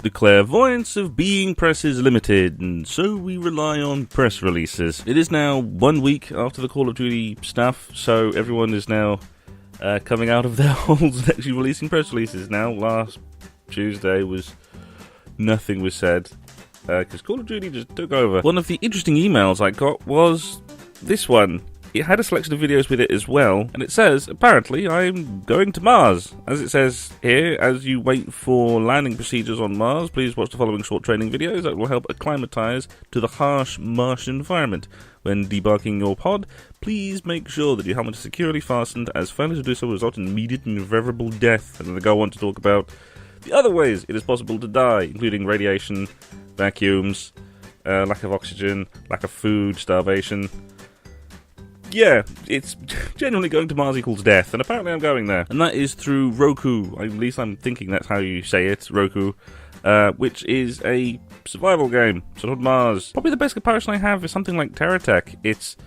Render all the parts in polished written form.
The clairvoyance of being press is limited, and so we rely on press releases. It is now 1 week after the Call of Duty stuff, so everyone is now coming out of their holes and actually releasing press releases now. Last Tuesday nothing was said, because Call of Duty just took over. One of the interesting emails I got was this one. It had a selection of videos with it as well, and it says, apparently, I'm going to Mars. As it says here, as you wait for landing procedures on Mars, please watch the following short training videos that will help acclimatize to the harsh Martian environment. When debarking your pod, please make sure that your helmet is securely fastened, as failure to do so will result in immediate and irreversible death. And then they go on to talk about the other ways it is possible to die, including radiation, vacuums, lack of oxygen, lack of food, starvation. Yeah, it's genuinely going to Mars equals death, and apparently I'm going there. And that is through ROKH, at least I'm thinking that's how you say it, ROKH, which is a survival game, sort of Mars. Probably the best comparison I have is something like TerraTech. It's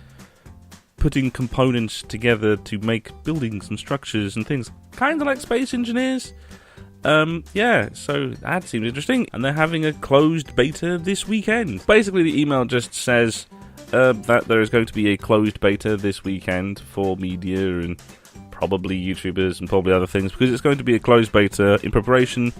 putting components together to make buildings and structures and things, kind of like Space Engineers. Yeah, so that seems interesting. And they're having a closed beta this weekend. Basically, the email just says that there is going to be a closed beta this weekend for media and probably YouTubers and probably other things, because it's going to be a closed beta in preparation,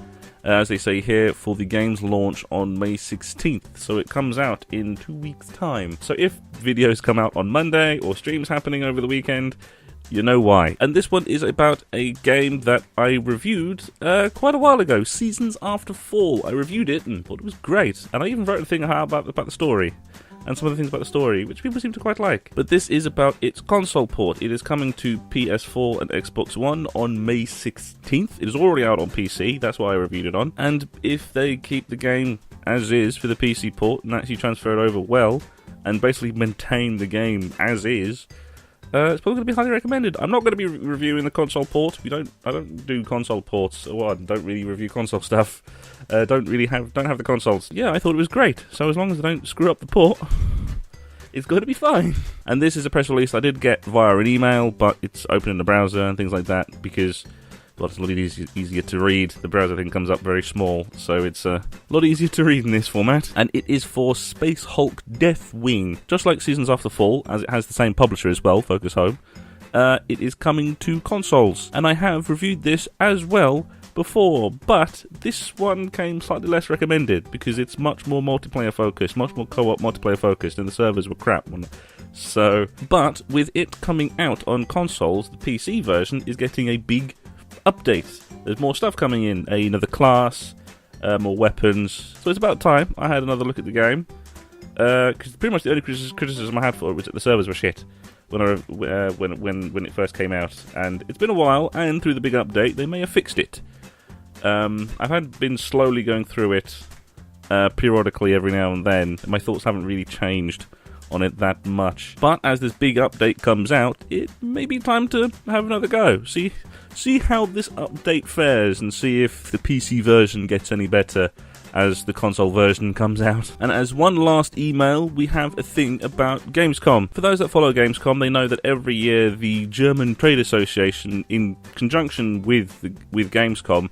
as they say here, for the game's launch on May 16th. So it comes out in 2 weeks' time. So if videos come out on Monday or streams happening over the weekend, you know why. And this one is about a game that I reviewed quite a while ago, Seasons After Fall. I reviewed it and thought it was great. And I even wrote a thing about the story, and some of the things about the story, which people seem to quite like. But this is about its console port. It is coming to PS4 and Xbox One on May 16th. It is already out on PC, that's why I reviewed it on. And if they keep the game as is for the PC port and actually transfer it over well, and basically maintain the game as is, it's probably going to be highly recommended. I'm not going to be reviewing the console port. I don't do console ports. Well, I don't really review console stuff. Don't have the consoles. Yeah, I thought it was great. So as long as I don't screw up the port, it's going to be fine. And this is a press release I did get via an email, but it's open in the browser and things like that, because it's a lot easier to read. The browser thing comes up very small, so it's a lot easier to read in this format. And it is for Space Hulk Deathwing. Just like Seasons After Fall, as it has the same publisher as well, Focus Home, it is coming to consoles. And I have reviewed this as well before, but this one came slightly less recommended, because it's much more multiplayer focused, much more co-op multiplayer focused, and the servers were crap. So, but with it coming out on consoles, the PC version is getting a big update. There's more stuff coming in, another class, more weapons. So it's about time I had another look at the game, because pretty much the only criticism I had for it was that the servers were shit when it first came out, and it's been a while. And through the big update, they may have fixed it. I've been slowly going through it periodically every now and then, and my thoughts haven't really changed on it that much. But as this big update comes out, it may be time to have another go. See how this update fares, and see if the PC version gets any better as the console version comes out. And as one last email, we have a thing about Gamescom. For those that follow Gamescom, they know that every year the German Trade Association, in conjunction with Gamescom,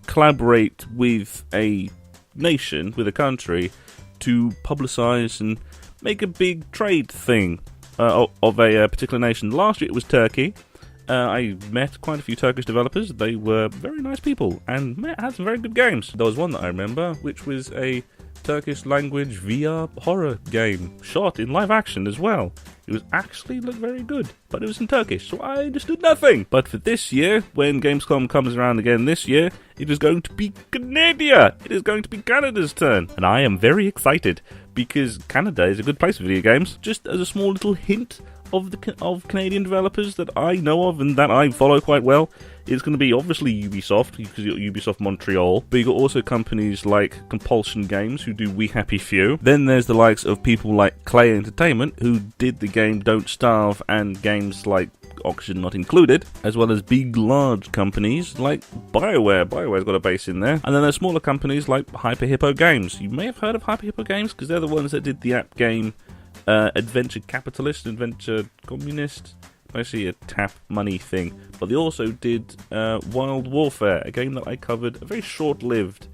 collaborate with a nation, with a country, to publicise and make a big trade thing of a particular nation. Last year it was Turkey. I met quite a few Turkish developers. They were very nice people and had some very good games. There was one that I remember, which was a Turkish language VR horror game, shot in live action as well. It was actually looked very good, but it was in Turkish, so I understood nothing. But for this year, when Gamescom comes around again this year, it is going to be Canada. It is going to be Canada's turn, and I am very excited, because Canada is a good place for video games. Just as a small little hint of Canadian developers that I know of and that I follow quite well, it's going to be obviously Ubisoft, because you've got Ubisoft Montreal, but you've got also companies like Compulsion Games, who do We Happy Few. Then there's the likes of people like Clay Entertainment, who did the game Don't Starve and games like Oxygen Not Included, as well as big, large companies like BioWare. BioWare's got a base in there. And then there's smaller companies like Hyper Hippo Games. You may have heard of Hyper Hippo Games, because they're the ones that did the app game Adventure Capitalist, Adventure Communist, basically a tap money thing. But they also did Wild Warfare, a game that I covered, a very short-lived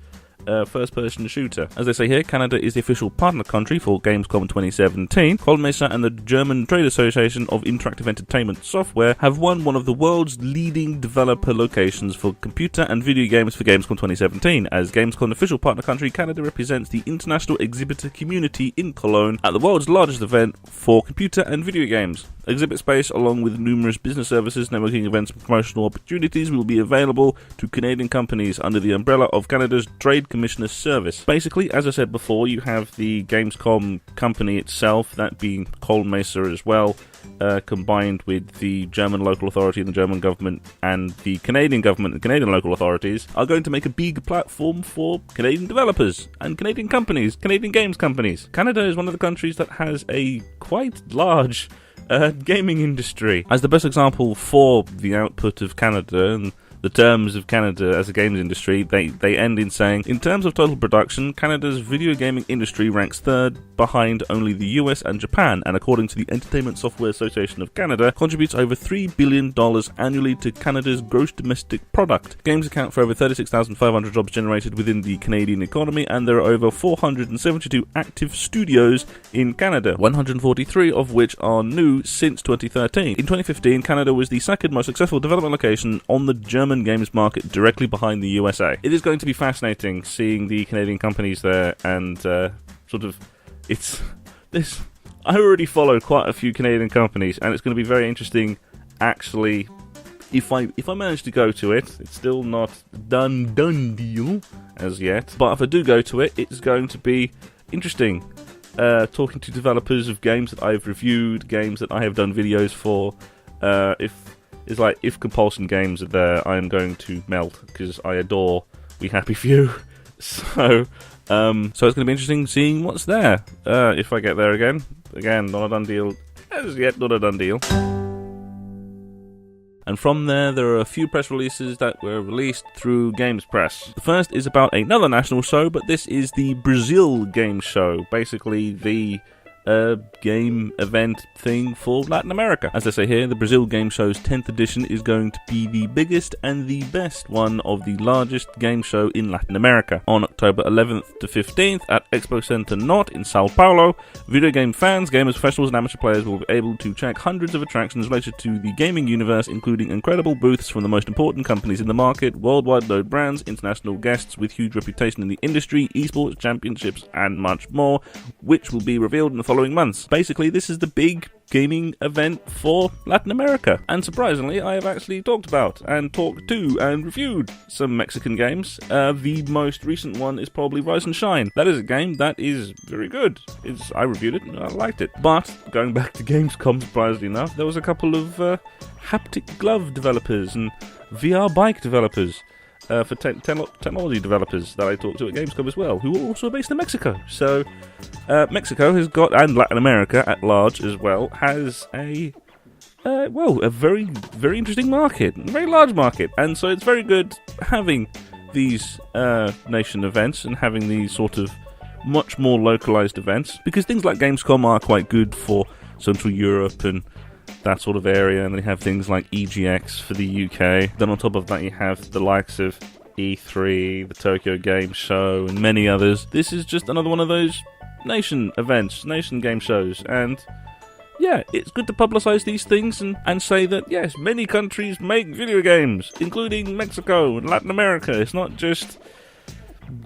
first-person shooter. As they say here, Canada is the official partner country for Gamescom 2017. Kolmesa and the German Trade Association of Interactive Entertainment Software have won one of the world's leading developer locations for computer and video games for Gamescom 2017. As Gamescom official partner country, Canada represents the international exhibitor community in Cologne at the world's largest event for computer and video games. Exhibit space, along with numerous business services, networking events, and promotional opportunities, will be available to Canadian companies under the umbrella of Canada's Trade Commissioner Service. Basically, as I said before, you have the Gamescom company itself, that being Kolmesa as well, combined with the German local authority and the German government, and the Canadian government and Canadian local authorities are going to make a big platform for Canadian developers and Canadian companies, Canadian games companies. Canada is one of the countries that has a quite large gaming industry. As the best example for the output of Canada and the terms of Canada as a games industry, they end in saying, in terms of total production, Canada's video gaming industry ranks third behind only the US and Japan, and according to the Entertainment Software Association of Canada, contributes over $3 billion annually to Canada's gross domestic product. Games account for over 36,500 jobs generated within the Canadian economy, and there are over 472 active studios in Canada, 143 of which are new since 2013. In 2015, Canada was the second most successful development location on the German games market, directly behind the USA. It is going to be fascinating seeing the Canadian companies there, and I already follow quite a few Canadian companies, and it's going to be very interesting actually if I manage to go to it. It's still not done deal as yet, but if I do go to it, it's going to be interesting talking to developers of games that I've reviewed, games that I have done videos for. If Compulsion Games are there, I am going to melt, because I adore We Happy Few. So it's going to be interesting seeing what's there. If I get there again, not a done deal. As yet, not a done deal. And from there are a few press releases that were released through Games Press. The first is about another national show, but this is the Brazil Game Show. Basically, the game event thing for Latin America. As I say here, the Brazil Game Show's 10th edition is going to be the biggest and the best one of the largest game show in Latin America. On October 11th to 15th at Expo Center Norte in Sao Paulo, video game fans, gamers, professionals and amateur players will be able to check hundreds of attractions related to the gaming universe, including incredible booths from the most important companies in the market, worldwide known brands, international guests with huge reputation in the industry, esports, championships and much more, which will be revealed in the following months. Basically, this is the big gaming event for Latin America. And surprisingly, I have actually talked about and talked to and reviewed some Mexican games. The most recent one is probably Rise and Shine. That is a game that is very good. I reviewed it and I liked it. But going back to Gamescom, surprisingly enough, there was a couple of haptic glove developers and VR bike developers. For technology developers that I talked to at Gamescom as well, who are also based in Mexico. So, Mexico has got, and Latin America at large as well, has a very, very interesting market, a very large market. And so it's very good having these nation events and having these sort of much more localized events, because things like Gamescom are quite good for Central Europe and that sort of area, and then you have things like EGX for the UK. Then on top of that you have the likes of E3, the Tokyo Game Show, and many others. This is just another one of those nation events, nation game shows, and yeah, it's good to publicize these things and say that yes, many countries make video games, including Mexico and Latin America. It's not just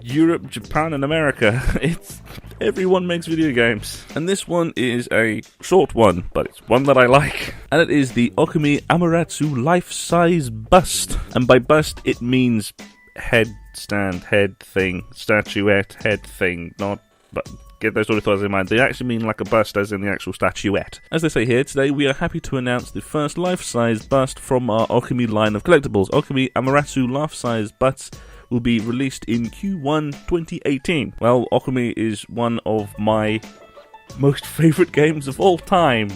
Europe, Japan and America. It's everyone makes video games. And this one is a short one, but it's one that I like. And it is the Okami Amaterasu life-size bust. And by bust, it means headstand, head thing, statuette, head thing, not... but get those sort of thoughts in mind. They actually mean like a bust as in the actual statuette. As they say here, today we are happy to announce the first life-size bust from our Okami line of collectibles. Okami Amaterasu life-size busts will be released in Q1 2018. Well, Okami is one of my most favourite games of all time.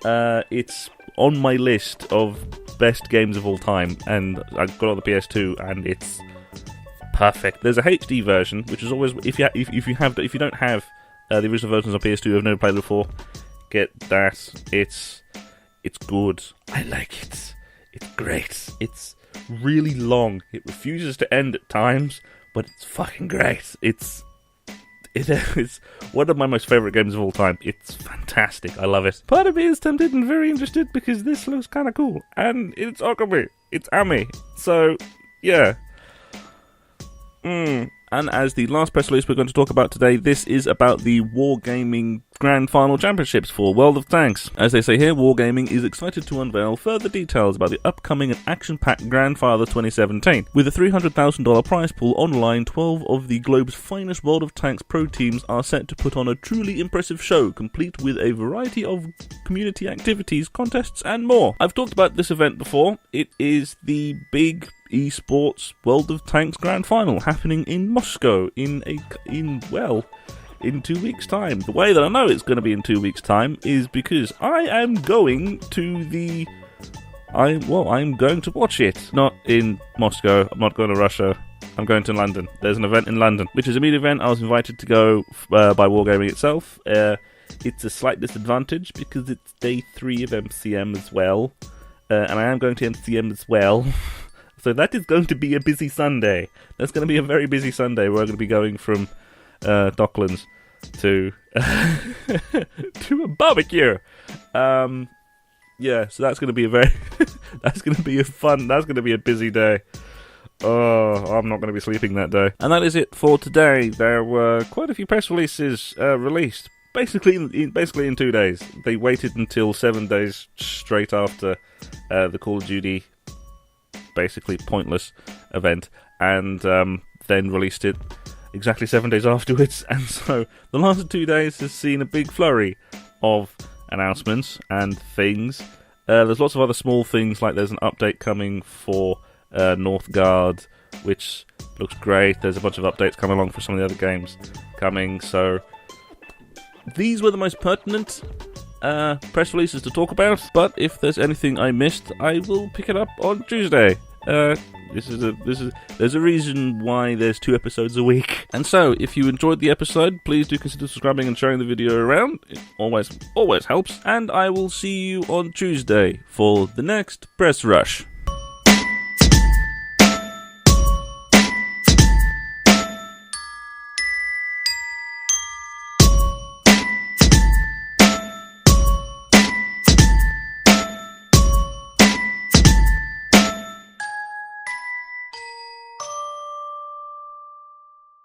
It's on my list of best games of all time, and I got it on the PS2, and it's perfect. There's a HD version, which is always if you don't have the original versions on PS2, I've never played it before, get that. It's good. I like it. It's great. It's really long. It refuses to end at times, but it's fucking great. It's one of my most favourite games of all time. It's fantastic. I love it. Part of me is tempted and very interested because this looks kind of cool. And it's Okami. It's Ami. So, yeah. And as the last press release we're going to talk about today, this is about the Wargaming Grand Final Championships for World of Tanks. As they say here, Wargaming is excited to unveil further details about the upcoming and action-packed Grand Final 2017. With a $300,000 prize pool online, 12 of the globe's finest World of Tanks pro teams are set to put on a truly impressive show, complete with a variety of community activities, contests, and more. I've talked about this event before. It is the big esports World of Tanks Grand Final happening in Moscow in 2 weeks' time. The way that I know it's going to be in 2 weeks' time is because I am going to I'm going to watch it. Not in Moscow. I'm not going to Russia. I'm going to London. There's an event in London, which is a media event. I was invited to go by Wargaming itself. It's a slight disadvantage because it's day 3 of MCM as well, and I am going to MCM as well. So that is going to be a busy Sunday. That's going to be a very busy Sunday. We're going to be going from Docklands to to a barbecue. Yeah, so that's going to be a very that's going to be a busy day. Oh, I'm not going to be sleeping that day. And that is it for today. There were quite a few press releases released. Basically in 2 days. They waited until 7 days straight after the Call of Duty basically pointless event, and then released it exactly 7 days afterwards. And so the last 2 days has seen a big flurry of announcements and things. There's lots of other small things, like there's an update coming for Northgard, which looks great. There's a bunch of updates coming along for some of the other games coming. So these were the most pertinent press releases to talk about, but if there's anything I missed, I will pick it up on Tuesday. There's a reason why there's 2 episodes a week. And so, if you enjoyed the episode, please do consider subscribing and sharing the video around. It always helps. And I will see you on Tuesday for the next Press Rush.